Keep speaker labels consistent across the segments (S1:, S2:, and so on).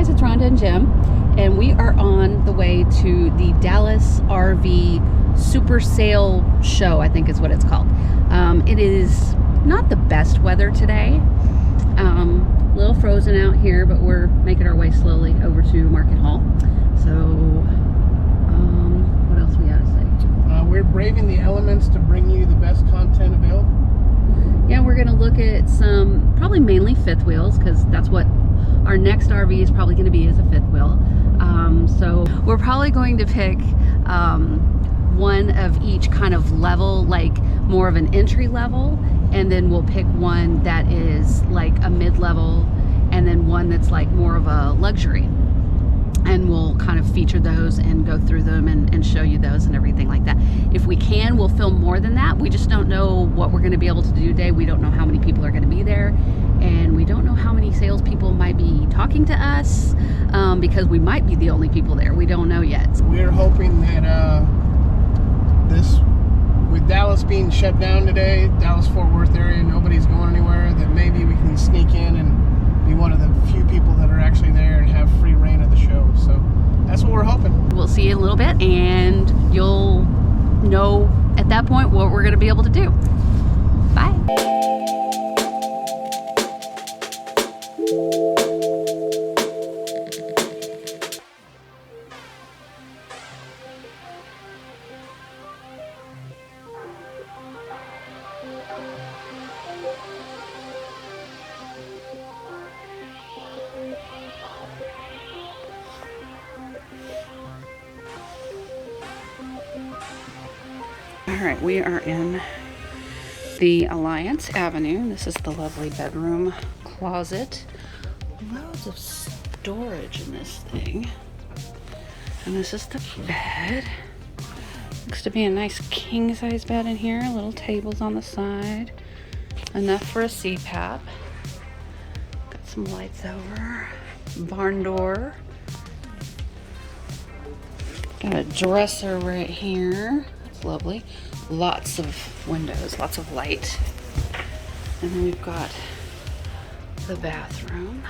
S1: guys, it's Rhonda and Jim, and we are on the way to the Dallas RV Super Sale Show, I think is what it's called. It is not the best weather today. A little frozen out here, but we're making our way slowly over to Market Hall. So, what else we gotta say?
S2: We're braving the elements to bring you the best content available.
S1: Yeah, we're gonna look at some, probably mainly fifth wheels, because that's what our next RV is probably going to be, is a fifth wheel. So we're probably going to pick one of each kind of level, like more of an entry level, and then we'll pick one that is like a mid-level, and then one that's like more of a luxury. And we'll kind of feature those and go through them and show you those and everything like that. If we can, we'll film more than that. We just don't know what we're going to be able to do today. We don't know how many people are going to be there, and we don't know how many salespeople might be talking to us, because we might be the only people there. We don't know yet.
S2: We're hoping that with Dallas being shut down today, Dallas-Fort Worth area, nobody's going anywhere, that maybe we can sneak in and be one of the few people that are actually there and have free reign of the show. So that's what we're hoping.
S1: We'll see you in a little bit, and you'll know at that point what we're going to be able to do. Bye. All right, we are in the Alliance Avenue. This is the lovely bedroom closet. Loads of storage in this thing. And this is the bed. Looks to be a nice king size bed in here. Little tables on the side. Enough for a CPAP. Got some lights over. Barn door. Got a dresser right here. That's lovely. Lots of windows, lots of light. And then we've got the bathroom.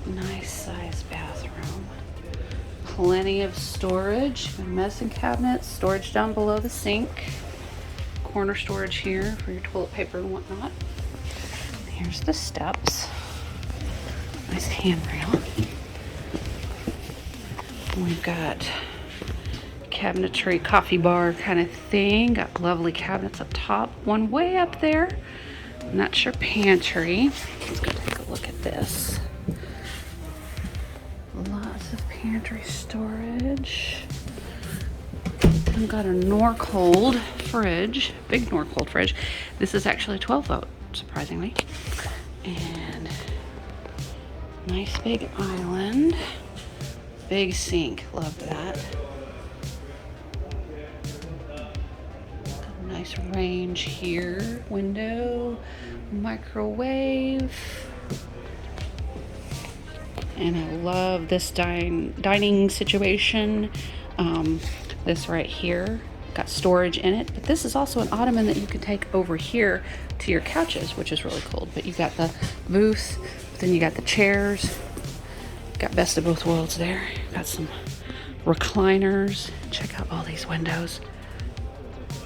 S1: Nice size bathroom. Plenty of storage, medicine cabinets, storage down below the sink. Corner storage here for your toilet paper and whatnot. Here's the steps. Nice handrail. We've got cabinetry, coffee bar kind of thing. Got lovely cabinets up top. One way up there. And that's your pantry. Let's go take a look at this. Lots of pantry storage. I've got a Norcold fridge. Big Norcold fridge. This is actually 12 volt, surprisingly. And nice big island. Big sink. Love that. Nice range here, window, microwave, and I love this dining situation. This right here got storage in it, but this is also an ottoman that you can take over here to your couches, which is really cool. But you got the booth, then you got the chairs, got best of both worlds there. Got some recliners. Check out all these windows.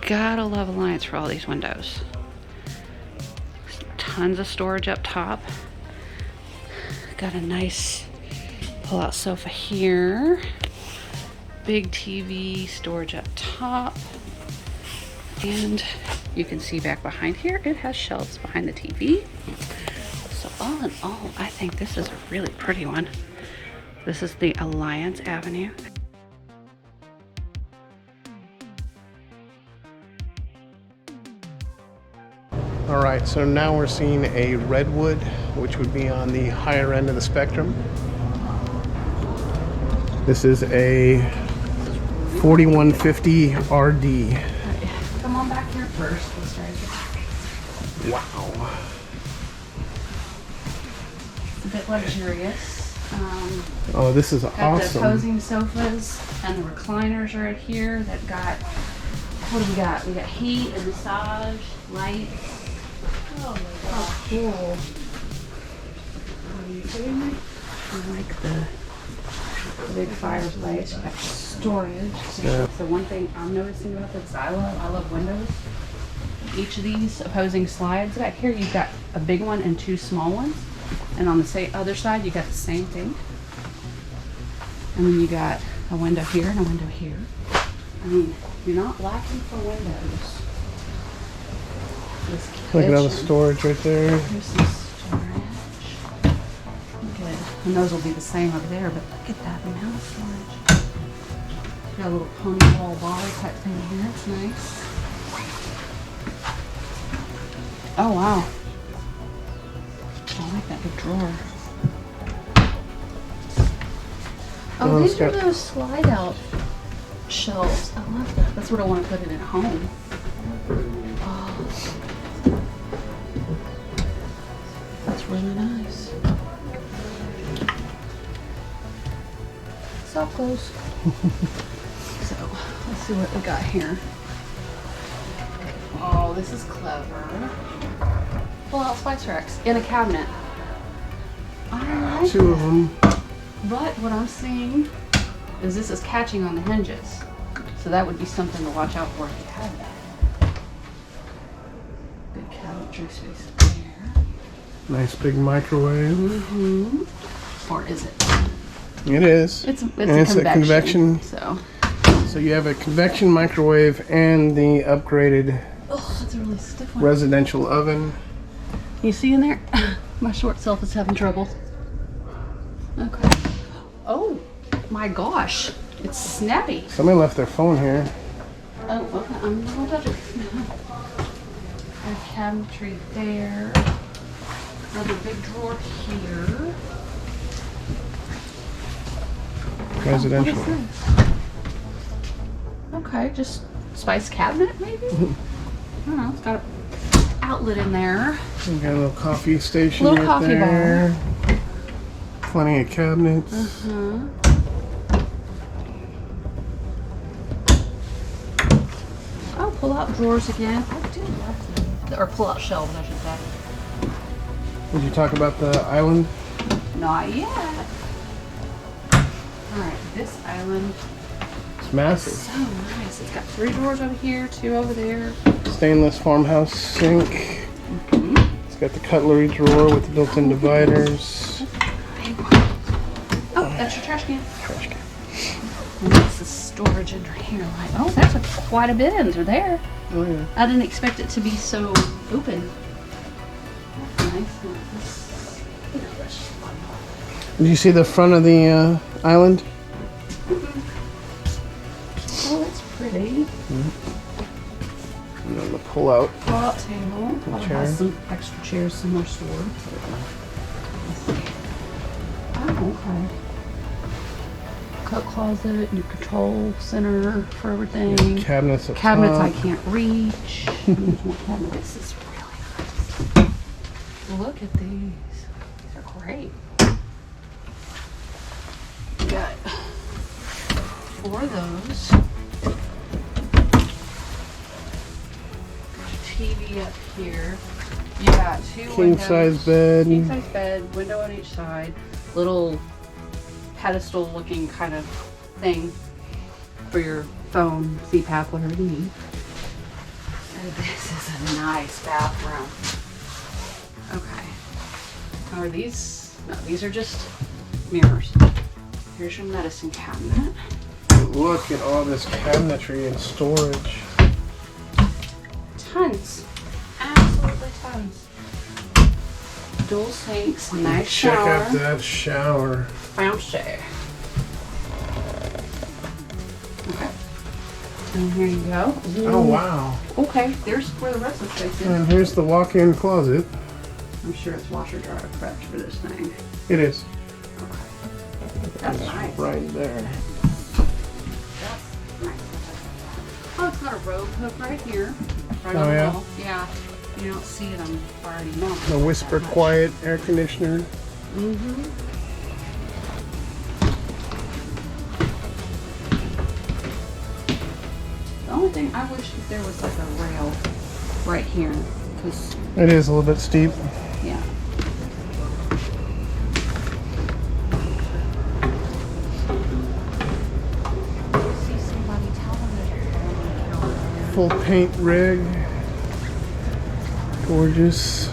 S1: Gotta love Alliance for all these windows. Tons of storage up top. Got a nice pull-out sofa here. Big TV storage up top. And you can see back behind here, it has shelves behind the TV. So all in all, I think this is a really pretty one. This is the Alliance Avenue.
S2: All right, so now we're seeing a Redwood, which would be on the higher end of the spectrum. This is a 4150 RD.
S1: Come on back here first. Let's try it.
S2: Wow.
S1: It's a bit luxurious.
S2: Oh, this is
S1: got
S2: awesome.
S1: The posing sofas and the recliners right here that got, what do we got? We got heat and massage, lights. Oh my gosh. Oh, cool. Are you kidding me? I like the big fireplace. You got storage.
S2: Yeah.
S1: So one thing I'm noticing about this, I love windows. Each of these opposing slides back here, you've got a big one and 2 small ones. And on the other side, you got the same thing. And then you got a window here and a window here. I mean, you're not lacking for windows.
S2: Look at all the storage right there.
S1: There's some storage. Look at, and those will be the same over there, but look at that amount of storage. Got a little ponytail bar type thing here. It's nice. Oh wow. I like that big drawer. Oh, these are those slide out shelves. I love that. That's what I want to put it at home. Oh. That's really nice. Soft close. So, let's see what we got here. Oh, this is clever. Pull out spice racks in a cabinet. I like
S2: 2 of them.
S1: But what I'm seeing is this is catching on the hinges. So that would be something to watch out for if you had that. Big cabinetry space there.
S2: Nice big microwave.
S1: Mm-hmm. Or is it?
S2: It is.
S1: It's
S2: a convection. So you have a convection microwave and the upgraded
S1: that's a really stiff one.
S2: residential oven.
S1: You see in there? My short self is having trouble. Okay. Oh my gosh. It's snappy.
S2: Somebody left their phone here.
S1: Oh, okay. I'm not gonna touch it. A cabinetry there. Another big drawer here.
S2: Residential.
S1: What is this? Okay, just spice cabinet maybe? I don't know. It's got an outlet in there.
S2: We got a little coffee station
S1: Little
S2: right
S1: coffee
S2: there. Plenty of cabinets.
S1: Oh, pull out drawers again. I do love these. Or pull out shelves, I should say.
S2: Did you talk about the island?
S1: Not yet. Alright, this island
S2: It's massive.
S1: is so nice. It's got 3 drawers over here, 2 over there.
S2: Stainless farmhouse sink. It's got the cutlery drawer with the built-in dividers.
S1: Oh, that's your trash can.
S2: Trash can.
S1: And that's the storage under here. Like, oh, there's quite a bit under there.
S2: Oh yeah.
S1: I didn't expect it to be so open. That's nice.
S2: Did you see the front of the island?
S1: Oh, it's pretty.
S2: And then the pull-out.
S1: Pull-out table. Oh, it
S2: Chair.
S1: has some extra chairs somewhere stored. Let's see. Oh, okay. Coat closet, your control center for everything.
S2: Cabinets up
S1: Cabinets
S2: top.
S1: I can't reach. There's more cabinets. This is really nice. Look at these. These are great. We got 4 of those. TV up here. You got 2
S2: King
S1: windows.
S2: size bed.
S1: King size bed, window on each side. Little pedestal looking kind of thing for your phone, CPAP, whatever you need. And this is a nice bathroom. Okay. Are these? No, these are just mirrors. Here's your medicine cabinet.
S2: Look at all this cabinetry and storage.
S1: Tons. Absolutely tons. Dual sinks, nice
S2: Check
S1: shower.
S2: out that shower.
S1: Fancy. Okay. And here you go.
S2: Oh wow.
S1: Okay, there's where the rest of the space is.
S2: And here's the walk-in closet.
S1: I'm sure it's washer dryer prepped for this thing.
S2: It is.
S1: Okay. That's nice.
S2: Right there.
S1: That's nice. Oh, it's got a robe hook right here. Right
S2: Oh,
S1: on the
S2: yeah?
S1: wall. Yeah. You don't see it, I'm already knowing.
S2: The Whisper Quiet air conditioner.
S1: Mm-hmm. The only thing, I wish that there was like a rail right here. Because,
S2: It is a little bit steep.
S1: yeah.
S2: full paint rig. Gorgeous.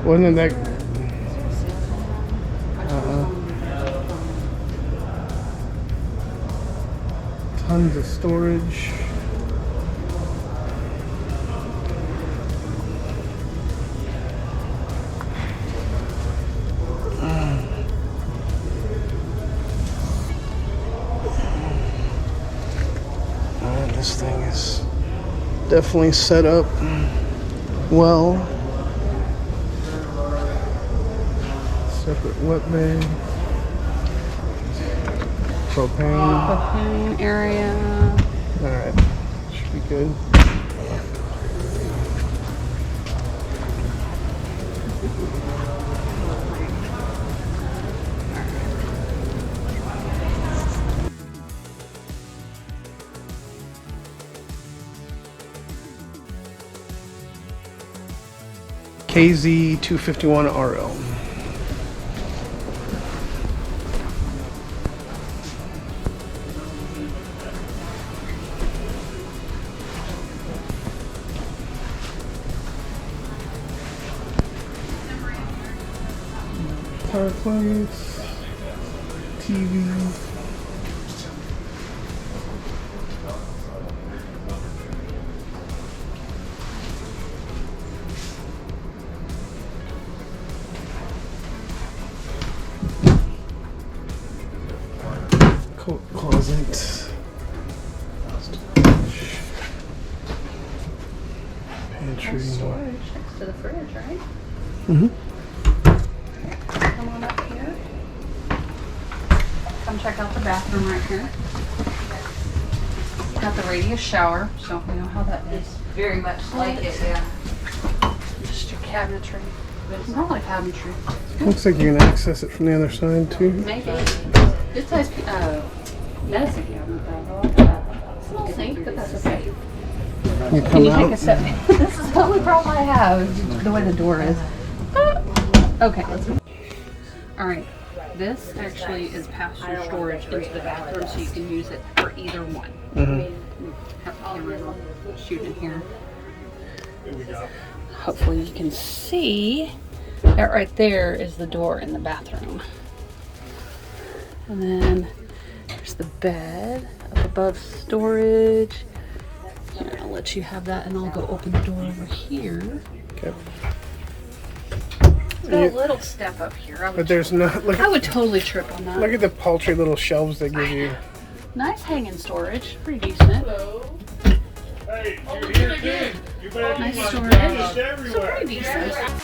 S2: Wasn't that? Tons of storage. This thing is definitely set up well. Separate wet bay.
S1: Propane area.
S2: Alright, should be good. KZ 251 RL. Power plates, TV. Coat closet. Pantry.
S1: Storage next to the fridge, right?
S2: Mm-hmm.
S1: Come on up here. Come check out the bathroom right here. Got the radius shower, so we know how that is.
S3: Very much like it, yeah.
S1: Just your cabinetry. It's not like cabinetry.
S2: Looks like you can access it from the other side too.
S1: Maybe. Good size medicine cabinet though. I like that. Small sink, but that's okay.
S2: You
S1: Can
S2: come
S1: you take
S2: out.
S1: a sip? This is the only problem I have, is the way the door is. Okay, let's go. Alright, this actually is pass-through storage into the bathroom, so you can use it for either one. Have the camera shoot in here. Hopefully you can see that right there is the door in the bathroom. And then there's the bed up above storage. Here, I'll let you have that and I'll go open the door over here.
S2: Okay.
S1: It's got a little step up here.
S2: But there's not. Look
S1: I
S2: at,
S1: would totally trip on that.
S2: look at the paltry little shelves they give you.
S1: Nice hanging storage. Pretty decent.
S4: Hey, you're here again. You better
S1: Nice
S4: be
S1: storage.
S4: everywhere.
S1: So pretty decent.